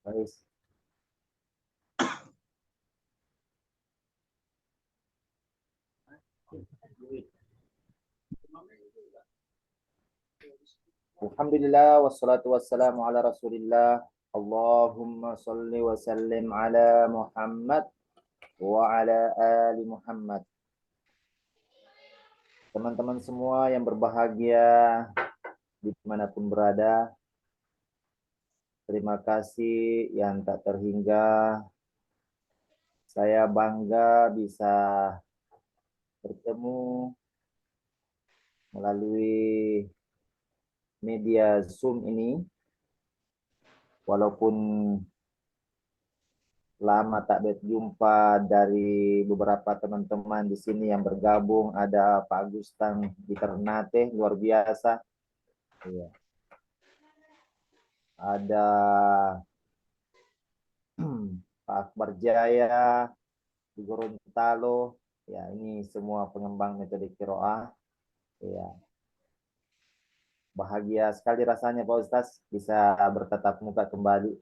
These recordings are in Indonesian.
Baik. Alhamdulillah wassalatu wassalamu ala Rasulillah. Allahumma salli wa sallim ala Muhammad wa ala ali Muhammad. Teman-teman semua yang berbahagia dimanapun berada, terima kasih yang tak terhingga. Saya bangga bisa bertemu melalui media Zoom ini, walaupun lama tak berjumpa dari beberapa teman-teman di sini yang bergabung. Ada Pak Agustan di Ternate, luar biasa. Iya. Ada Pak Akbar Jaya di Gorontalo. Ya, ini semua pengembang metode Qiraah. Ya. Bahagia sekali rasanya Pak Ustaz bisa bertatap muka kembali.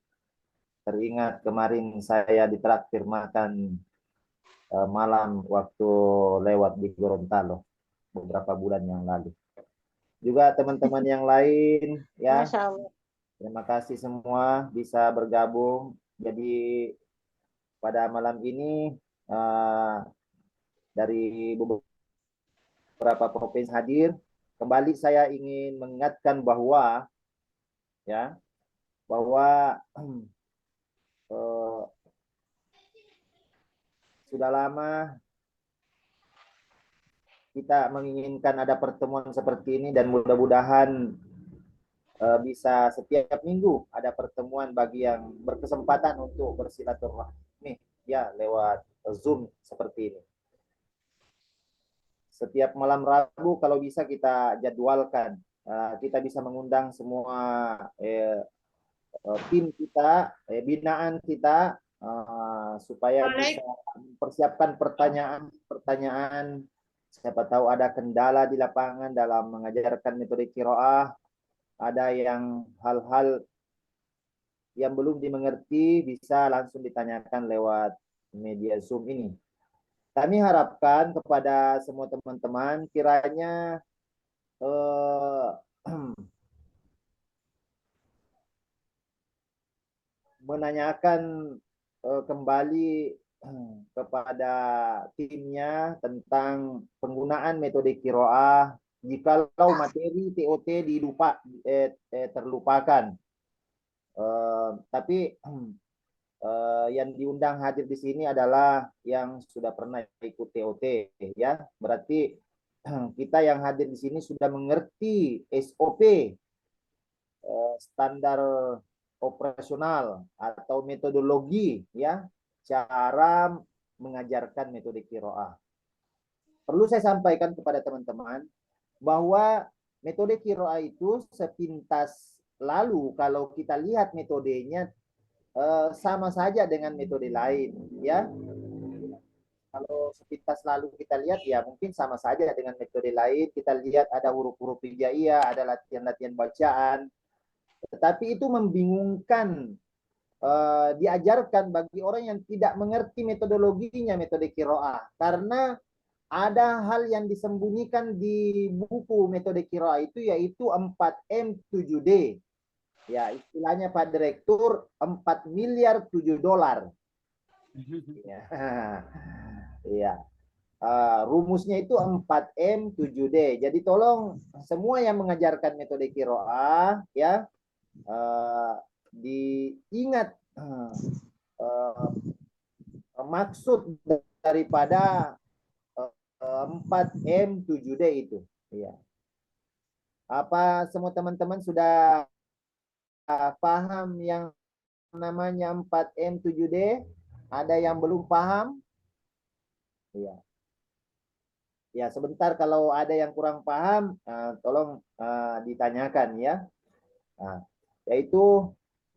Teringat kemarin saya ditraktir makan malam waktu lewat di Gorontalo beberapa bulan yang lalu. Juga teman-teman yang lain ya. Masya Allah. Terima kasih semua bisa bergabung. Jadi pada malam ini dari beberapa provinsi hadir. Kembali saya ingin mengingatkan bahwa ya bahwa sudah lama kita menginginkan ada pertemuan seperti ini dan mudah-mudahan bisa setiap minggu ada pertemuan bagi yang berkesempatan untuk bersilaturahmi ya lewat Zoom seperti ini. Setiap malam Rabu kalau bisa kita jadwalkan, kita bisa mengundang semua tim kita, binaan kita supaya bisa mempersiapkan pertanyaan-pertanyaan. Siapa tahu ada kendala di lapangan dalam mengajarkan metode qiraah, ada yang hal-hal yang belum dimengerti bisa langsung ditanyakan lewat media Zoom ini. Kami harapkan kepada semua teman-teman kiranya menanyakan kembali kepada timnya tentang penggunaan metode qiraah jikalau materi TOT terlupakan. Tapi yang diundang hadir di sini adalah yang sudah pernah ikut TOT ya. Berarti kita yang hadir di sini sudah mengerti SOP standar operasional atau metodologi ya cara mengajarkan metode qiraah. Perlu saya sampaikan kepada teman-teman bahwa metode qiraah itu sepintas lalu kalau kita lihat metodenya sama saja dengan metode lain ya. Kalau sepintas lalu kita lihat ya mungkin sama saja dengan metode lain. Kita lihat ada huruf-huruf hijaiyah, ada latihan-latihan bacaan. Tetapi itu membingungkan diajarkan bagi orang yang tidak mengerti metodologinya metode qiraah karena ada hal yang disembunyikan di buku metode qiraah itu yaitu 4M 7D. Ya, istilahnya Pak Direktur 4 miliar 7 dolar. Ya. Iya. Rumusnya itu 4M 7D. Jadi tolong semua yang mengajarkan metode qiraah ya diingat maksud daripada 4M 7D itu. Ya. Apa semua teman-teman sudah paham yang namanya 4M 7D? Ada yang belum paham? Iya. Ya, sebentar kalau ada yang kurang paham, tolong ditanyakan ya. Yaitu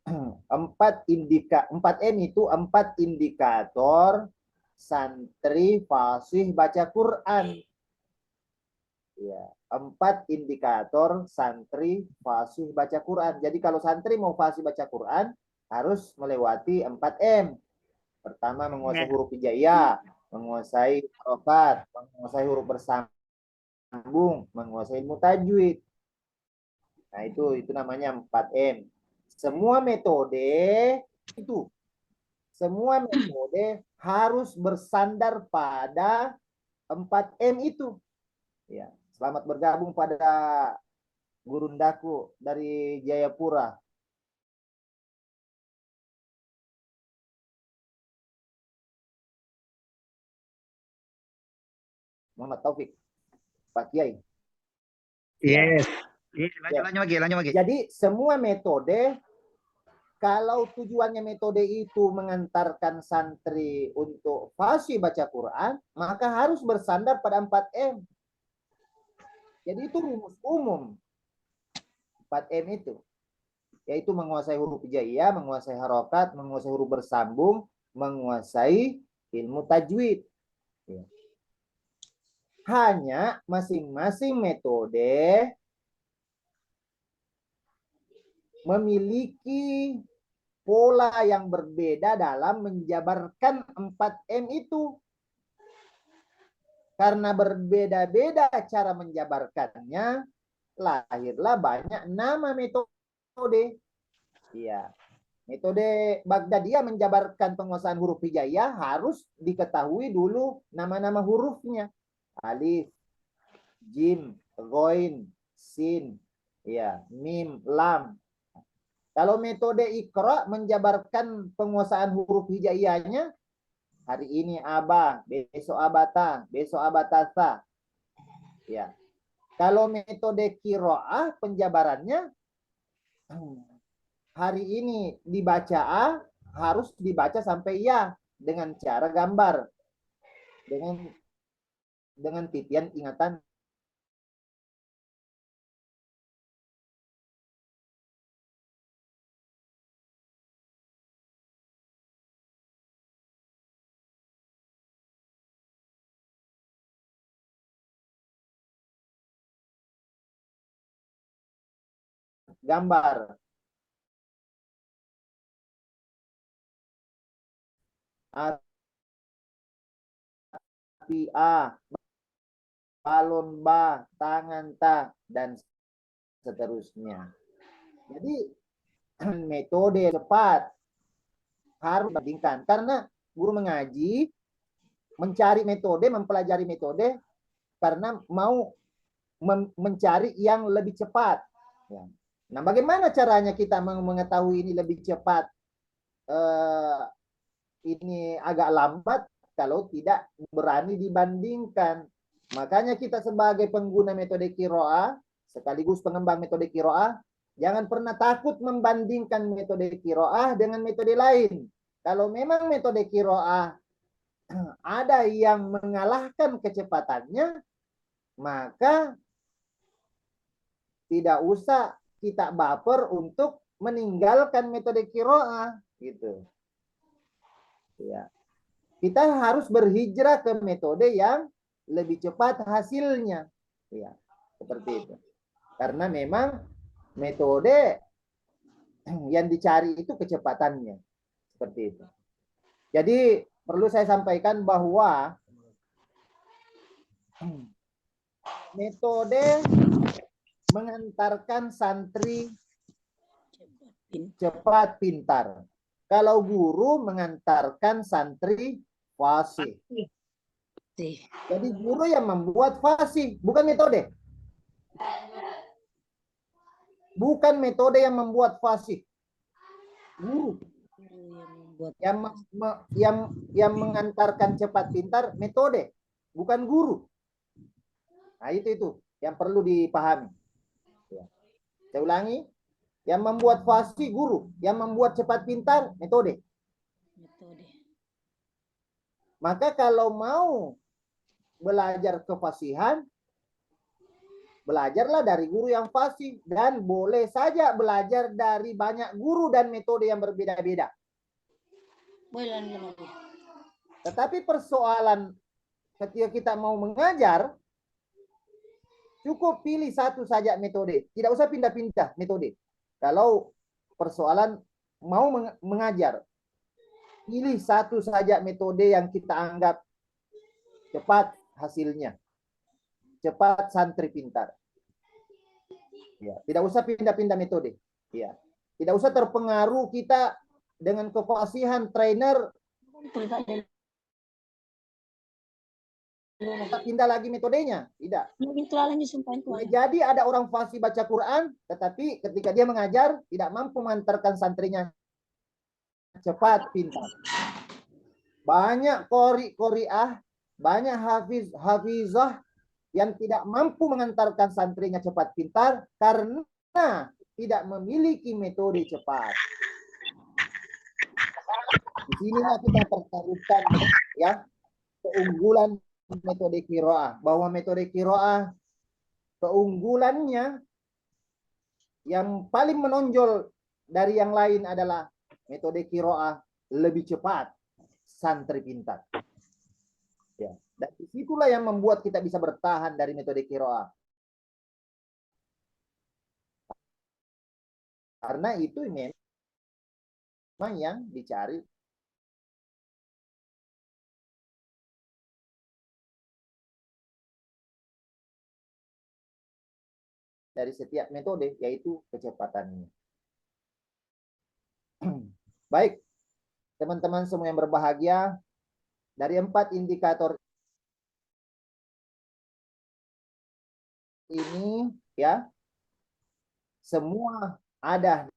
4M itu 4 indikator santri fasih baca Quran. Ya, 4 indikator santri fasih baca Quran. Jadi kalau santri mau fasih baca Quran, harus melewati 4M. Pertama, menguasai huruf hijaiyah, menguasai harokat, menguasai huruf bersambung, menguasai ilmu tajwid. Nah, itu namanya 4M. Semua metode itu, semua metode harus bersandar pada 4M itu. Ya, selamat bergabung pada Gurundaku dari Jayapura. Muhammad Taufik, Pak Kiai. Yes. Ya. Lanjut lagi. Jadi semua metode, kalau tujuannya metode itu mengantarkan santri untuk fasih baca Quran, maka harus bersandar pada 4M. Jadi itu rumus umum 4M itu, yaitu menguasai huruf hijaiyah, menguasai harokat, menguasai huruf bersambung, menguasai ilmu tajwid. Ya. Hanya masing-masing metode memiliki pola yang berbeda dalam menjabarkan 4M itu. Karena berbeda-beda cara menjabarkannya, lahirlah banyak nama metode. Iya. Metode Baghdadiyah menjabarkan penguasaan huruf hijaiyah harus diketahui dulu nama-nama hurufnya. Alif, jim, ghoin, sin, ya, mim, lam. Kalau metode Iqra menjabarkan penguasaan huruf hijaiyahnya, hari ini aba, besok abata, besok abatasa. Ya. Kalau metode Qiraah penjabarannya, hari ini dibaca A, harus dibaca sampai ya dengan cara gambar. Dengan titian ingatan. Gambar. Hati A, balon ba, tangan ta, dan seterusnya. Jadi metode cepat harus dibandingkan. Karena guru mengaji mencari metode, mempelajari metode karena mau mencari yang lebih cepat. Ya. Nah, bagaimana caranya kita mengetahui ini lebih cepat? Ini agak lambat kalau tidak berani dibandingkan. Makanya kita sebagai pengguna metode Qiraah, sekaligus pengembang metode Qiraah, jangan pernah takut membandingkan metode Qiraah dengan metode lain. Kalau memang metode Qiraah ada yang mengalahkan kecepatannya, maka tidak usah kita baper untuk meninggalkan metode Qiraah gitu. Ya. Kita harus berhijrah ke metode yang lebih cepat hasilnya. Ya, seperti itu. Karena memang metode yang dicari itu kecepatannya. Seperti itu. Jadi perlu saya sampaikan bahwa metode mengantarkan santri cepat pintar. Kalau guru mengantarkan santri fasih. Jadi guru yang membuat fasih, bukan metode. Bukan metode yang membuat fasih. Guru yang mengantarkan cepat pintar metode, bukan guru. Nah, itu yang perlu dipahami. Ya. Saya ulangi, yang membuat fasih guru, yang membuat cepat pintar metode. Maka kalau mau belajar kefasihan, belajarlah dari guru yang fasih, dan boleh saja belajar dari banyak guru dan metode yang berbeda-beda. Tetapi persoalan ketika kita mau mengajar, cukup pilih satu saja metode, tidak usah pindah-pindah metode. Kalau persoalan mau mengajar, pilih satu saja metode yang kita anggap cepat hasilnya, cepat santri pintar. Ya, tidak usah pindah-pindah metode. Ya, tidak usah terpengaruh kita dengan kefasihan trainer. Kita pindah lagi metodenya, tidak. Boleh jadi ada orang fasih baca Quran, tetapi ketika dia mengajar tidak mampu mengantarkan santrinya cepat pintar. Banyak qori'ah, banyak hafizah yang tidak mampu mengantarkan santrinya cepat pintar karena tidak memiliki metode cepat. Di sinilah kita pertaruhkan ya keunggulan metode qiraah, bahwa metode qiraah keunggulannya yang paling menonjol dari yang lain adalah metode qiraah lebih cepat santri pintar. Ya, dan disitulah yang membuat kita bisa bertahan dari metode qiraah. Karena itu memang yang dicari dari setiap metode, yaitu kecepatannya. Baik, teman-teman semua yang berbahagia, dari 4 indikator ini ya, semua ada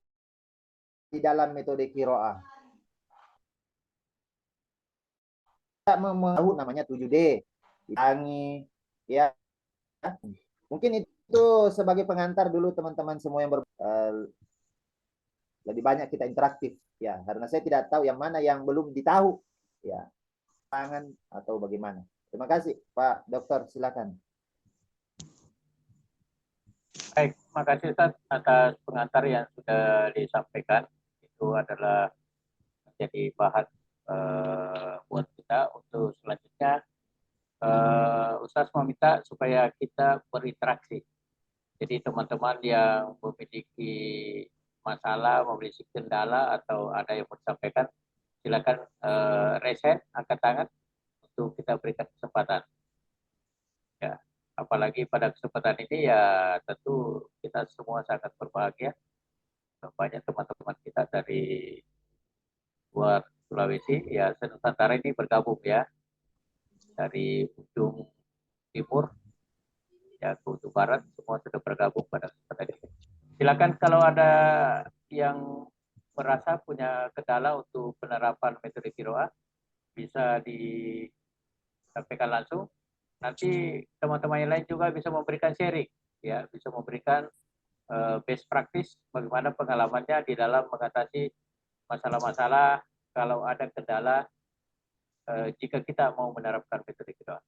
di dalam metode qiraah. Kita mau namanya 7D, ditangi, ya. Mungkin itu sebagai pengantar dulu teman-teman semua yang lebih banyak kita interaktif ya, karena saya tidak tahu yang mana yang belum ditahu ya, tangan atau bagaimana. Terima kasih Pak Dokter, silakan. Baik, terima kasih Ustaz atas pengantar yang sudah disampaikan. Itu adalah menjadi bahan buat kita untuk selanjutnya. Ustaz meminta supaya kita berinteraksi. Jadi teman-teman yang memiliki masalah, memiliki kendala atau ada yang mau disampaikan, silakan raise angkat tangan untuk kita berikan kesempatan. Ya, apalagi pada kesempatan ini ya tentu kita semua sangat berbahagia. Banyak teman-teman kita dari luar Sulawesi, ya Nusantara ini bergabung ya, dari ujung timur ya ke ujung barat, semua sudah bergabung pada kesempatan ini. Silakan kalau ada yang merasa punya kendala untuk penerapan metode qiraah bisa disampaikan langsung. Nanti teman-teman yang lain juga bisa memberikan sharing, ya bisa memberikan best practice bagaimana pengalamannya di dalam mengatasi masalah-masalah kalau ada kendala jika kita mau menerapkan metode qiraah.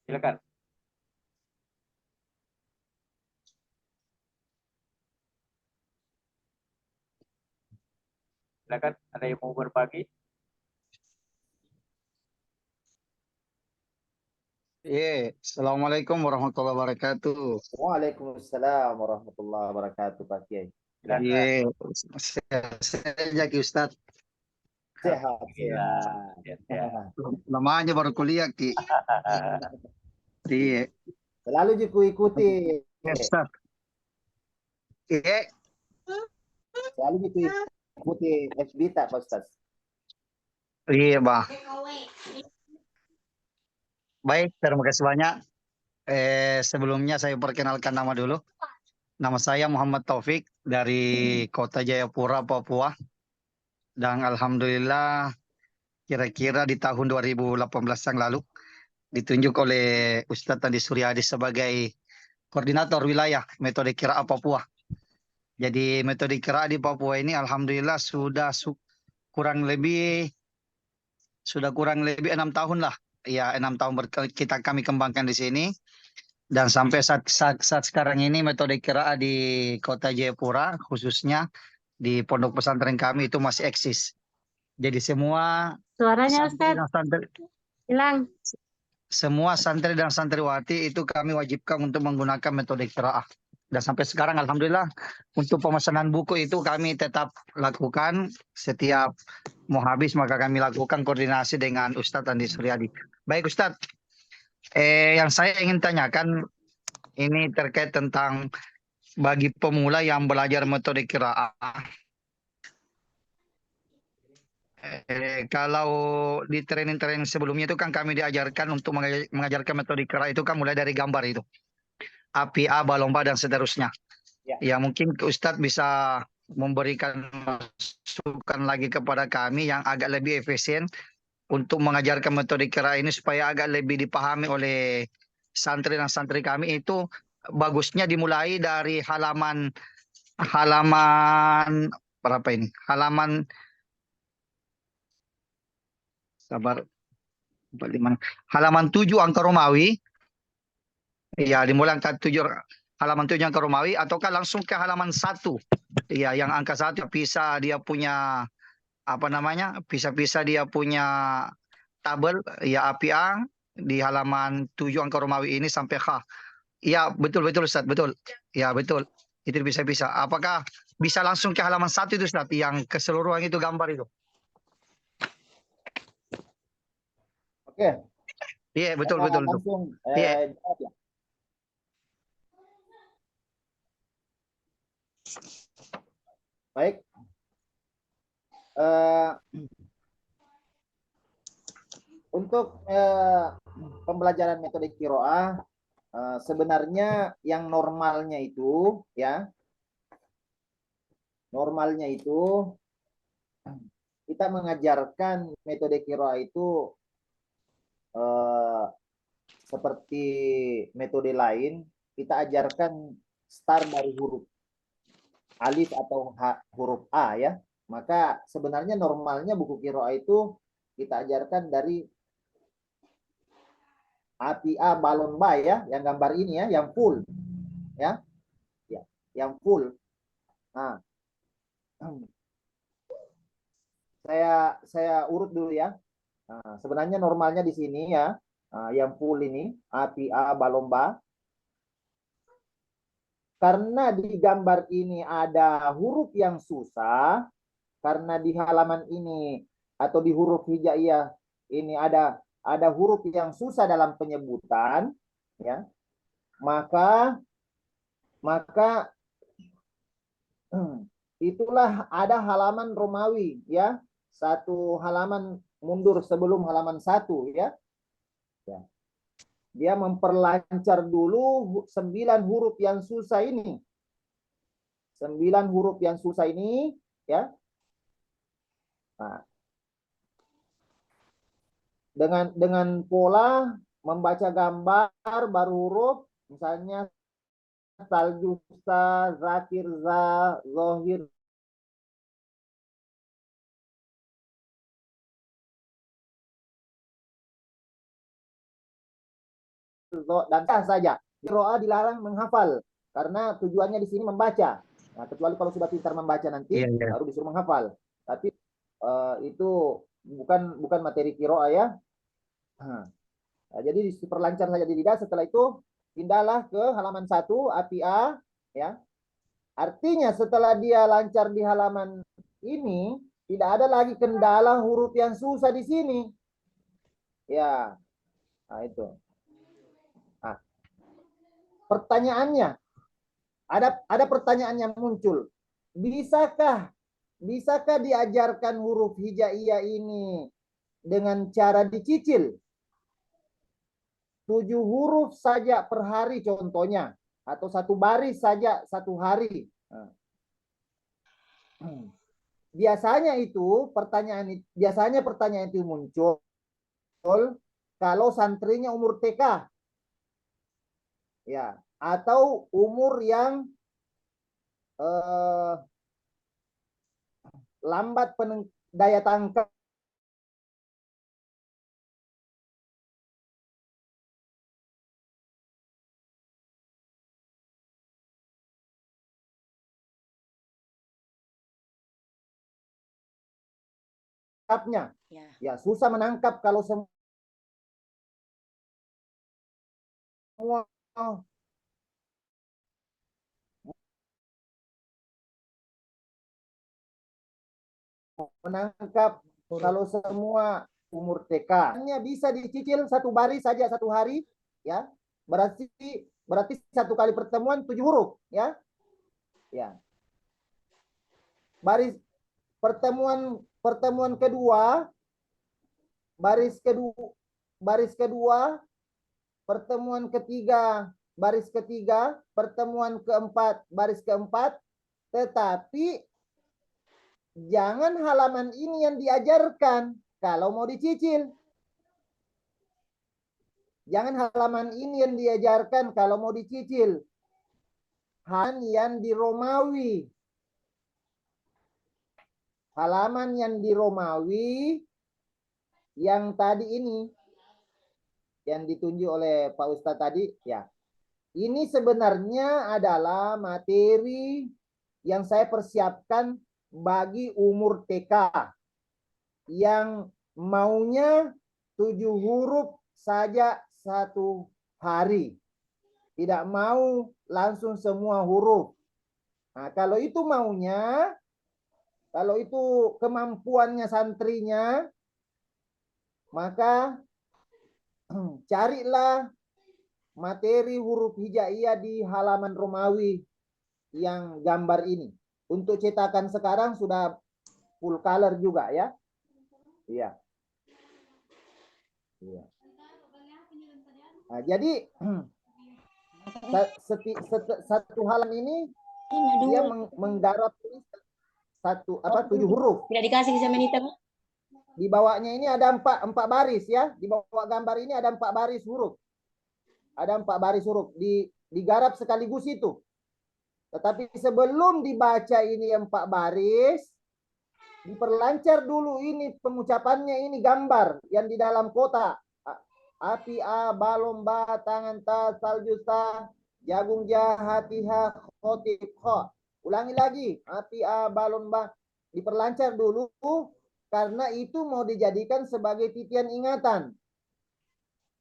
Silakan. Silakan, ada yang mau berbagi? Assalamualaikum warahmatullahi wabarakatuh. Waalaikumsalam warahmatullahi wabarakatuh Pak Kiai. Iya, saya Ki Ustadz. Sehat. Lamanya baru kuliah Ki. Iya. Selalu ikuti. Ustadz. Iya. Selalu ikuti FB tak Pak Ustaz? Iya, Bang. Baik, terima kasih banyak. Sebelumnya saya perkenalkan nama dulu. Nama saya Muhammad Taufik dari Kota Jayapura, Papua. Dan alhamdulillah kira-kira di tahun 2018 yang lalu ditunjuk oleh Ustadz Andi Suryadi sebagai koordinator wilayah metode qiraah Papua. Jadi metode qiraah di Papua ini alhamdulillah sudah kurang lebih 6 tahun lah. Ya, 6 tahun kami kembangkan di sini. Dan sampai saat sekarang ini metode qiraah di Kota Jayapura khususnya di pondok pesantren kami itu masih eksis. Jadi semua Suaranya santri Ustaz dan santri, hilang. semua santri dan santriwati itu kami wajibkan untuk menggunakan metode qiraah. Dan sampai sekarang alhamdulillah untuk pemesanan buku itu kami tetap lakukan setiap mau habis maka kami lakukan koordinasi dengan Ustadz Andi Suryadi. Baik Ustadz, yang saya ingin tanyakan ini terkait tentang bagi pemula yang belajar metode qiraah. Kalau di training-training sebelumnya itu kan kami diajarkan untuk mengajarkan metode qiraah itu kan mulai dari gambar itu. APA, balomba dan seterusnya. Ya. Ya mungkin Ustadz bisa memberikan masukan lagi kepada kami yang agak lebih efisien untuk mengajarkan metode qiraah ini supaya agak lebih dipahami oleh santri dan santri kami itu bagusnya dimulai dari halaman berapa ini? Sabar, halaman 7 angka Romawi. Ya, dimulai halaman 7 angka Romawi ataukah langsung ke halaman 1. Ya, yang angka 1 bisa dia punya bisa dia punya tabel ya APA di halaman 7 angka Romawi ini sampai H. Ya, betul Ustaz, betul. Ya, betul. Itu bisa. Apakah bisa langsung ke halaman 1 itu Ustaz yang keseluruhan itu gambar itu? Oke. Iya, betul. Langsung Iya. jawab ya. Baik. Untuk pembelajaran metode qiraah sebenarnya yang normalnya itu kita mengajarkan metode qiraah itu seperti metode lain, kita ajarkan start dari huruf alif atau huruf A ya. Maka sebenarnya normalnya buku qiraah itu kita ajarkan dari APA balon ba ya, yang gambar ini ya, yang full ya, yang full. Nah, saya urut dulu ya. Nah, sebenarnya normalnya di sini ya, yang full ini APA balon ba. Karena di gambar ini ada huruf yang susah, karena di halaman ini atau di huruf hijaiyah ini ada huruf yang susah dalam penyebutan ya, maka itulah ada halaman Romawi ya, satu halaman mundur sebelum halaman 1 ya. Dia memperlancar dulu 9 huruf yang susah ini. 9 huruf yang susah ini ya. Nah, dengan pola membaca gambar baru huruf, misalnya Taljusa, Zakir, Za, Zohir, dan saja. Qiraah dilarang menghafal karena tujuannya di sini membaca. Nah, kecuali kalau sudah pintar membaca nanti baru disuruh menghafal. Tapi itu bukan materi qiraah ya. Nah, jadi diperlancar saja di lidah. Setelah itu pindahlah ke halaman 1 APA ya. Artinya setelah dia lancar di halaman ini, tidak ada lagi kendala huruf yang susah di sini. Ya. Nah, itu. Nah, pertanyaannya, ada pertanyaan yang muncul. Bisakah diajarkan huruf hijaiyah ini dengan cara dicicil? 7 huruf saja per hari contohnya, atau 1 baris saja 1 hari. Biasanya pertanyaan itu muncul kalau santrinya umur TK. Ya, atau umur yang lambat daya tangkapnya ya susah menangkap kalau semua menangkap kalau semua umur TK hanya bisa dicicil satu baris saja satu hari, ya. Berarti satu kali pertemuan 7 huruf, ya. Ya. Baris pertemuan kedua, baris kedua, pertemuan ketiga, baris ketiga, pertemuan keempat, baris keempat, tetapi jangan halaman ini yang diajarkan kalau mau dicicil. Jangan halaman ini yang diajarkan kalau mau dicicil. Halaman yang di Romawi. Halaman yang di Romawi yang tadi ini, yang ditunjuk oleh Pak Ustadz tadi, ya. Ini sebenarnya adalah materi yang saya persiapkan bagi umur TK yang maunya 7 huruf saja satu hari. Tidak mau langsung semua huruf. Nah, kalau itu maunya, kalau itu kemampuannya santrinya, maka carilah materi huruf hijaiyah di halaman Romawi yang gambar ini. Untuk cetakan sekarang sudah full color juga, ya. Iya. Iya. Nah, jadi satu halaman ini dia menggarap satu 7 huruf. Tidak dikasih sama Nita. Di bawahnya ini ada 4 baris, ya. Di bawah gambar ini ada 4 baris huruf. Ada 4 baris huruf digarap sekaligus itu. Tetapi sebelum dibaca ini 4 baris, diperlancar dulu ini pengucapannya, ini gambar yang di dalam kotak. Api a, balom ba, tangan ta, salju ta, jagung ja, hati ha, khotib kho. Ulangi lagi. Api a, balon ba. Diperlancar dulu karena itu mau dijadikan sebagai titian ingatan.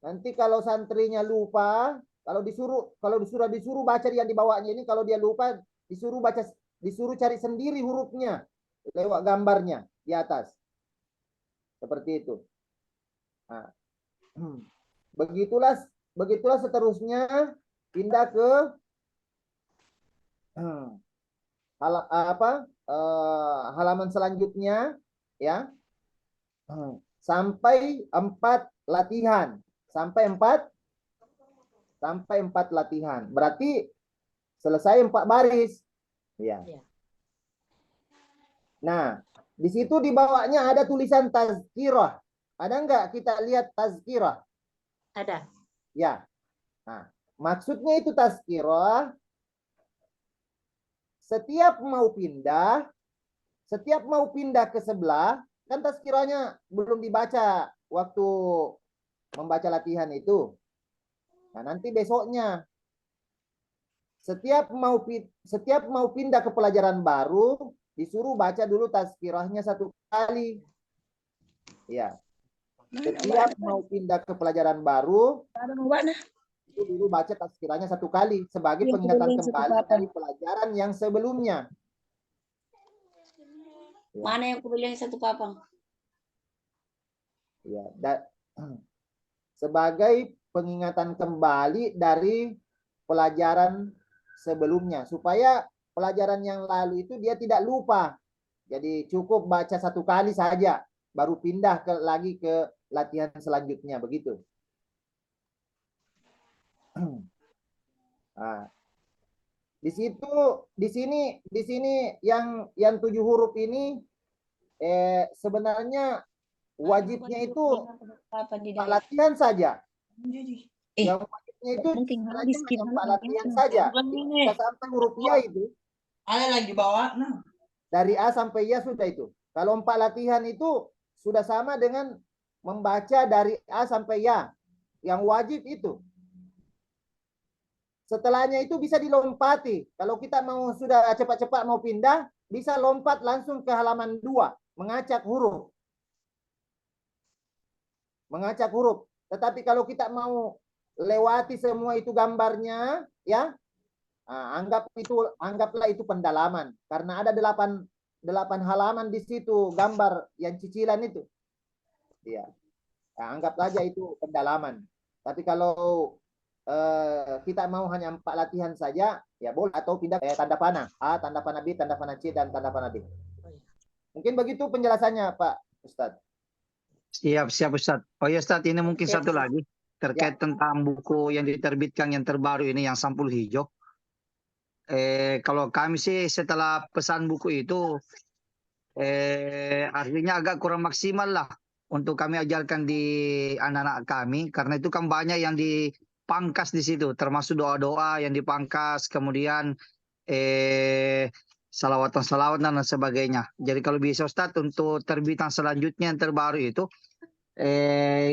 Nanti kalau santrinya lupa, kalau disuruh baca yang di bawahnya ini, kalau dia lupa disuruh cari sendiri hurufnya lewat gambarnya di atas. Seperti itu. Nah, begitulah seterusnya pindah ke halaman selanjutnya, ya. Sampai 4 latihan. Sampai 4 latihan. Berarti selesai 4 baris. Ya. Nah, di situ di bawahnya ada tulisan tazkirah. Ada enggak kita lihat tazkirah? Ada. Ya. Nah, maksudnya itu tazkirah, setiap mau pindah ke sebelah, kan tazkirahnya belum dibaca waktu membaca latihan itu. Nah, nanti besoknya setiap mau pindah ke pelajaran baru, disuruh baca dulu tazkirahnya 1 kali. Ya. Setiap mau pindah ke pelajaran baru, itu dulu baca tazkirahnya 1 kali sebagai pengingatan kembali dari pelajaran yang sebelumnya. Ya. Mana yang aku bilang 1 papang? Ya, sebagai pengingatan kembali dari pelajaran sebelumnya supaya pelajaran yang lalu itu dia tidak lupa. Jadi cukup baca 1 kali saja baru pindah lagi ke latihan selanjutnya, begitu. Nah, di sini yang 7 huruf ini sebenarnya wajibnya itu latihan saja. Yang wajibnya itu latihan saja. Kita sampai huruf ya itu. Ada lagi bawa. Nah. Dari A sampai ya sudah itu. Kalau 4 latihan itu sudah sama dengan membaca dari A sampai ya. Yang wajib itu. Setelahnya itu bisa dilompati. Kalau kita mau sudah cepat-cepat mau pindah, bisa lompat langsung ke halaman 2, mengacak huruf. Mengacak huruf. Tetapi kalau kita mau lewati semua itu gambarnya, ya, anggaplah itu pendalaman. Karena ada 8 8 halaman di situ gambar yang cicilan itu. Ya. Nah, anggap saja itu pendalaman. Tapi kalau kita mau hanya 4 latihan saja, ya boleh, atau pindah tanda panah A, tanda panah B, tanda panah C, dan tanda panah D. Mungkin begitu penjelasannya Pak Ustadz. Siap, siap Ustadz. Oh ya Ustadz, ini mungkin satu lagi terkait tentang buku yang diterbitkan yang terbaru ini yang sampul hijau. Kalau kami sih setelah pesan buku itu, artinya agak kurang maksimal lah untuk kami ajarkan di anak-anak kami, karena itu kan banyak yang dipangkas di situ, termasuk doa-doa yang dipangkas, kemudian salawatan-salawatan dan sebagainya. Jadi kalau bisa Ustadz, untuk terbitan selanjutnya yang terbaru itu,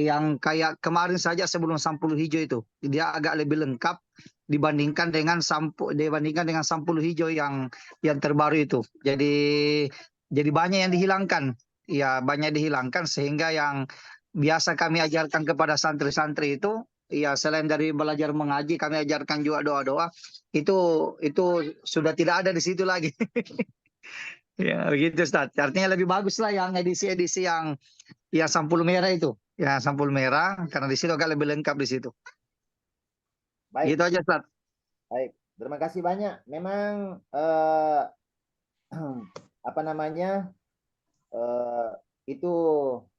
yang kayak kemarin saja sebelum sampul hijau itu, dia agak lebih lengkap dibandingkan dengan sampul hijau yang terbaru itu. Jadi banyak yang dihilangkan. Ya, banyak dihilangkan sehingga yang biasa kami ajarkan kepada santri-santri itu, ya selain dari belajar mengaji, kami ajarkan juga doa-doa. Itu sudah tidak ada di situ lagi. Ya, begitu Ustaz. Artinya lebih bagus lah yang edisi-edisi yang sampul merah itu. Ya, sampul merah, karena di situ agak lebih lengkap di situ. Baik. Gitu aja Ustaz. Baik, terima kasih banyak. Memang apa namanya, itu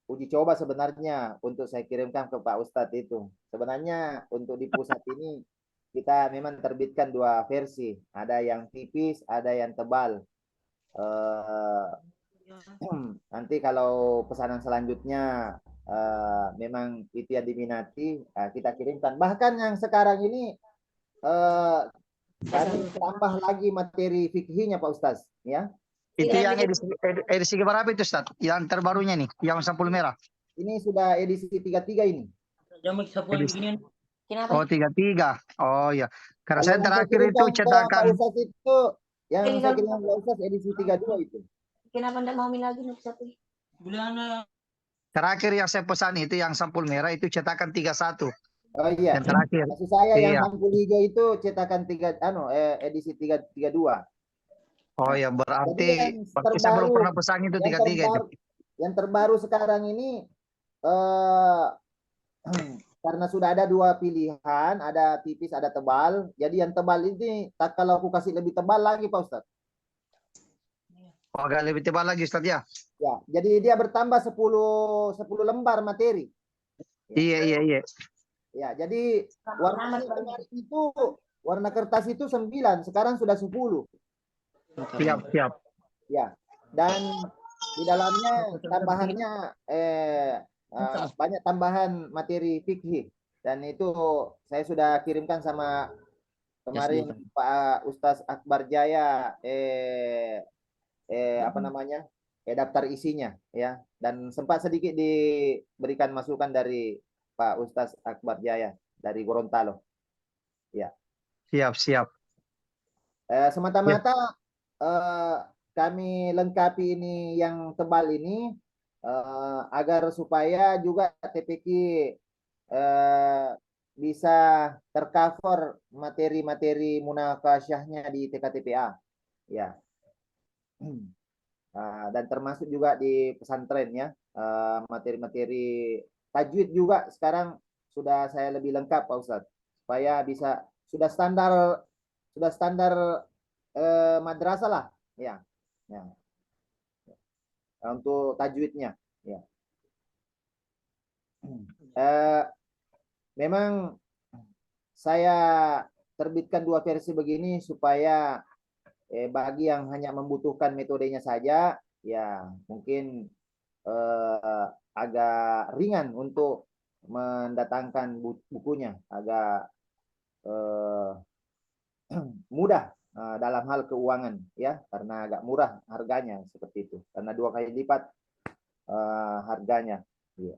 uji coba sebenarnya untuk saya kirimkan ke Pak Ustadz itu. Sebenarnya untuk di pusat ini kita memang terbitkan 2 versi. Ada yang tipis, ada yang tebal. Nanti kalau pesanan selanjutnya memang itu yang diminati, kita kirimkan. Bahkan yang sekarang ini kami tambah lagi materi fikihnya Pak Ustaz, ya. Itu yang edisi berapa itu Ustaz? Yang terbarunya nih, yang sampul merah. Ini sudah edisi 33 ini. Kenapa? Oh, 33. Oh ya. Karena saya Yang terakhir itu kirimkan ke cetakan. Pak Ustaz itu, yang saya kirimkan ke Pak Ustaz edisi 32 itu. Kenapa enggak mau lagi nih satu? Terakhir yang saya pesan itu yang sampul merah itu cetakan 31. Oh iya. Yang terakhir. Maksud saya yang Iya. sampul hijau itu cetakan edisi 32. Oh ya, berarti saya belum pernah pesan itu yang 33 itu. Yang terbaru sekarang ini karena sudah ada 2 pilihan, ada tipis, ada tebal. Jadi yang tebal ini kalau aku kasih lebih tebal lagi Pak Ustaz. Oh, agak lebih tebal lagi Ustaz ya. Ya, jadi dia bertambah 10 lembar materi. Iya. Ya, jadi warna kemarin itu warna kertas itu 9, sekarang sudah 10. Siap. Ya. Dan di dalamnya tambahannya banyak tambahan materi fikih, dan itu saya sudah kirimkan sama kemarin Pak Ustaz Akbar Jaya apa namanya, daftar isinya ya, dan sempat sedikit diberikan masukan dari Pak Ustaz Akbar Jaya dari Gorontalo ya. Siap. Semata-mata kami lengkapi ini yang tebal ini agar supaya juga TPQ bisa tercover materi-materi munakasyahnya di TKTPA ya. Dan termasuk juga di pesantren ya, materi-materi tajwid juga sekarang sudah saya lebih lengkap Pak Ustadz, supaya bisa sudah standar madrasah lah ya. Untuk tajwidnya ya. Memang saya terbitkan 2 versi begini supaya bagi yang hanya membutuhkan metodenya saja ya mungkin agak ringan untuk mendatangkan bukunya, agak mudah dalam hal keuangan ya, karena agak murah harganya seperti itu, karena 2 kali lipat harganya ya.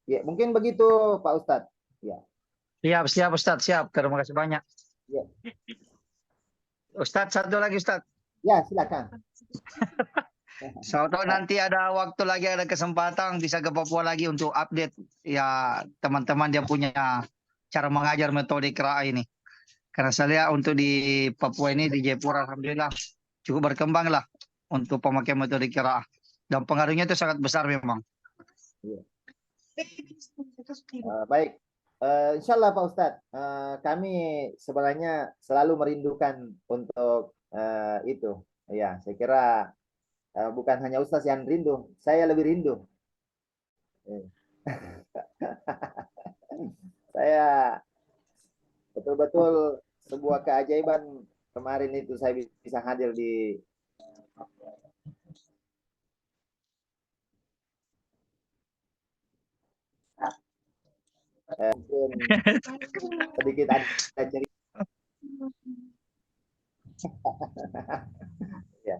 Ya, mungkin begitu Pak Ustadz ya. Siap Ustaz, siap. Terima kasih banyak. Ya. Ustaz, satu lagi Ustaz. Ya, silakan. So, nanti ada waktu lagi, ada kesempatan bisa ke Papua lagi untuk update ya teman-teman dia punya cara mengajar metode qiraah ini. Karena saya lihat untuk di Papua ini di Jayapura alhamdulillah cukup berkembang lah untuk pemakaian metode qiraah. Dan pengaruhnya itu sangat besar memang. Baik, insya Allah Pak Ustadz, kami sebenarnya selalu merindukan untuk itu. Ya, saya kira bukan hanya Ustadz yang rindu, saya lebih rindu. Saya betul-betul sebuah keajaiban kemarin itu saya bisa hadir di mungkin sedikit ada cerita. Ya.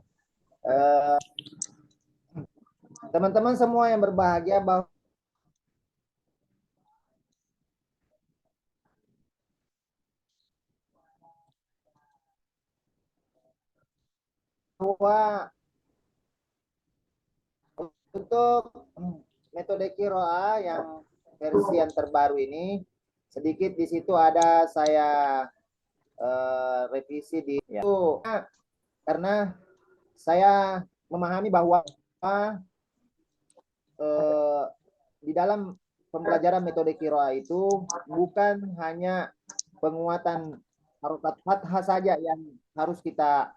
Teman-teman semua yang berbahagia bahwa untuk metode qiraah yang versi yang terbaru ini sedikit di situ ada saya revisi di itu karena saya memahami bahwa di dalam pembelajaran metode qiraah itu bukan hanya penguatan harokat fathah saja yang harus kita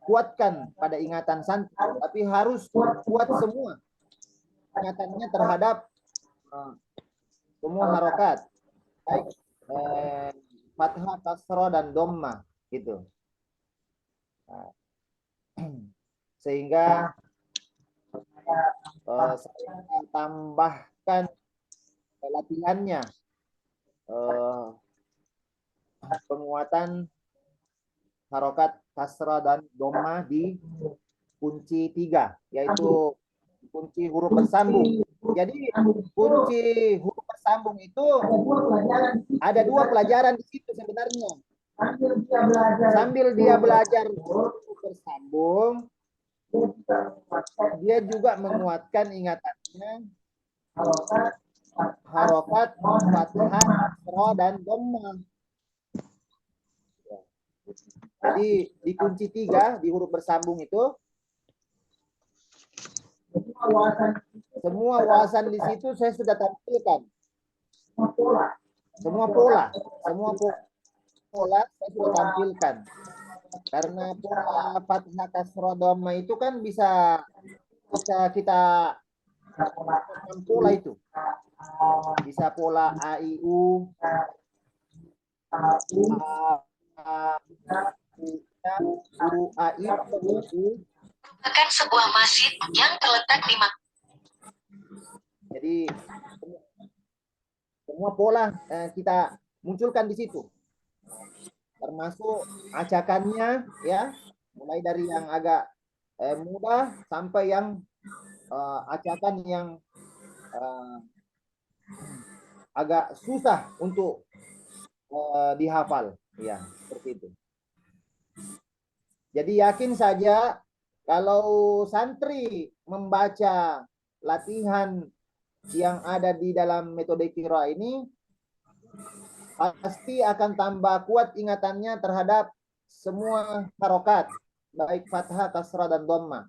kuatkan pada ingatan santri, tapi harus kuat semua ingatannya terhadap semua harokat, baik fathah, kasroh, dan dhammah gitu. Sehingga saya tambahkan latihannya penguatan harokat kasrah dan dhammah di kunci 3, yaitu kunci huruf bersambung. Jadi kunci huruf bersambung itu ada 2 pelajaran di situ sebenarnya. Sambil dia belajar huruf bersambung, dia juga menguatkan ingatannya harokat fathah, kasrah, dan dhammah. Jadi di kunci 3 di huruf bersambung itu semua wawasan di situ saya sudah tampilkan. Semua pola saya sudah tampilkan. Karena pola fathah, kasrah, dhammah itu kan bisa kita pola itu. Bisa pola A, I, U, merupakan sebuah masjid yang terletak di Jadi semua pola kita munculkan di situ, termasuk acakannya, ya, mulai dari yang agak mudah sampai yang acakan yang agak susah untuk dihafal, ya, seperti itu. Jadi yakin saja kalau santri membaca latihan yang ada di dalam metode qiraah ini, pasti akan tambah kuat ingatannya terhadap semua harokat, baik fathah, kasrah, dan dhammah.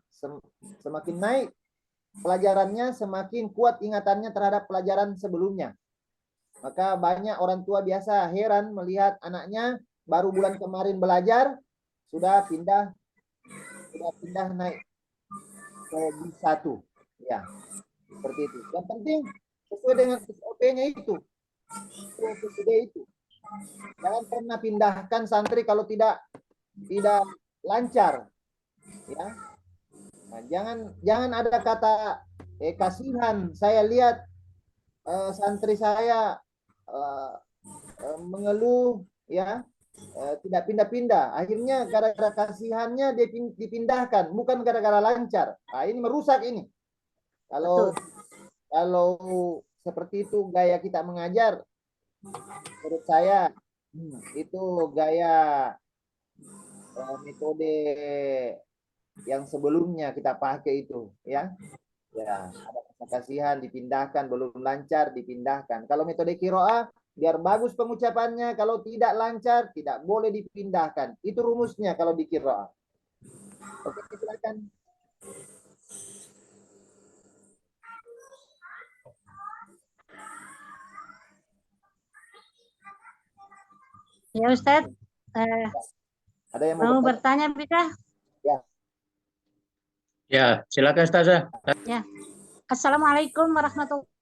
Semakin naik pelajarannya, semakin kuat ingatannya terhadap pelajaran sebelumnya. Maka banyak orang tua biasa heran melihat anaknya baru bulan kemarin belajar sudah pindah naik ke B1, ya, seperti itu. Yang penting sesuai dengan SOP-nya itu. Jangan pernah pindahkan santri kalau tidak lancar, ya. Nah, jangan ada kata kasihan. Saya lihat santri saya mengeluh, ya, tidak pindah-pindah. Akhirnya gara-gara kasihannya dia dipindahkan, bukan gara-gara lancar. Nah, ini merusak ini. Kalau seperti itu gaya kita mengajar, menurut saya itu gaya metode yang sebelumnya kita pakai itu, ya. Ya, ada kasihan dipindahkan, belum lancar dipindahkan. Kalau metode qiraah biar bagus pengucapannya, kalau tidak lancar tidak boleh dipindahkan. Itu rumusnya kalau di qiraah. Oke, silakan. Ya Ustadz, Ada yang mau mau bertanya? bertanya bisa? Ya, silakan Ustazah. Assalamualaikum warahmatullahi